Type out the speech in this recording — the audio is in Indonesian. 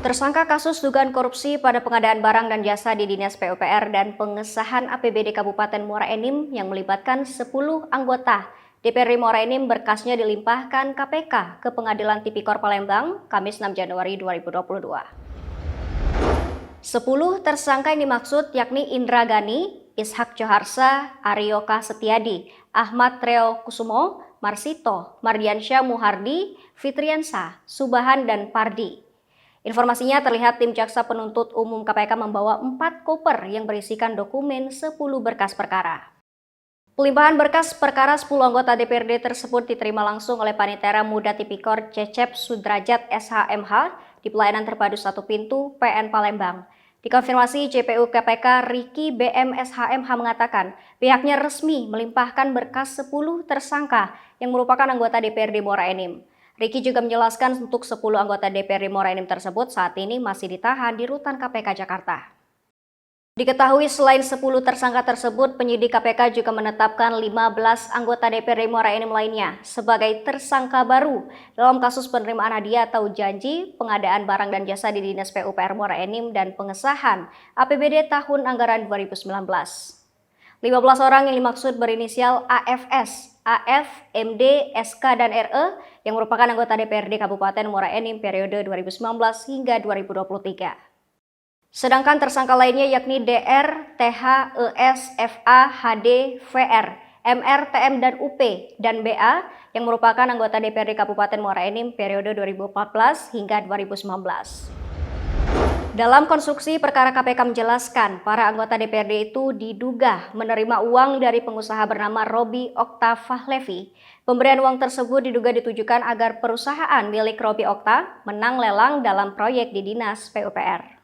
Tersangka kasus dugaan korupsi pada pengadaan barang dan jasa di Dinas PUPR dan pengesahan APBD Kabupaten Muara Enim yang melibatkan 10 anggota DPRD Muara Enim berkasnya dilimpahkan KPK ke Pengadilan Tipikor Palembang, Kamis 6 Januari 2022. 10 tersangka yang dimaksud yakni Indra Gani, Ishak Joharsa, Aryoka Setiadi, Ahmad Treo Kusumo, Marsito, Mardiansyah Muhardi, Fitriansa, Subahan, dan Pardi. Informasinya terlihat tim Jaksa Penuntut Umum KPK membawa 4 koper yang berisikan dokumen 10 berkas perkara. Pelimpahan berkas perkara 10 anggota DPRD tersebut diterima langsung oleh Panitera Muda Tipikor Cecep Sudrajat SHMH di Pelayanan Terpadu 1 Pintu PN Palembang. Dikonfirmasi JPU KPK Riki BM SHMH mengatakan pihaknya resmi melimpahkan berkas 10 tersangka yang merupakan anggota DPRD Muara Enim. Riki juga menjelaskan untuk 10 anggota DPRD Muara Enim tersebut saat ini masih ditahan di Rutan KPK Jakarta. Diketahui selain 10 tersangka tersebut, penyidik KPK juga menetapkan 15 anggota DPRD Muara Enim lainnya sebagai tersangka baru dalam kasus penerimaan hadiah atau janji pengadaan barang dan jasa di Dinas PUPR Muara Enim dan pengesahan APBD tahun anggaran 2019. 15 orang yang dimaksud berinisial AFS, AF, MD, SK, dan RE yang merupakan anggota DPRD Kabupaten Muara Enim periode 2019 hingga 2023. Sedangkan tersangka lainnya yakni DR, TH, ES, FA, HD, VR, MR, TM, dan UP, dan BA yang merupakan anggota DPRD Kabupaten Muara Enim periode 2014 hingga 2019. Dalam konstruksi perkara KPK menjelaskan, para anggota DPRD itu diduga menerima uang dari pengusaha bernama Robi Okta Fahlevi. Pemberian uang tersebut diduga ditujukan agar perusahaan milik Robi Okta menang lelang dalam proyek di Dinas PUPR.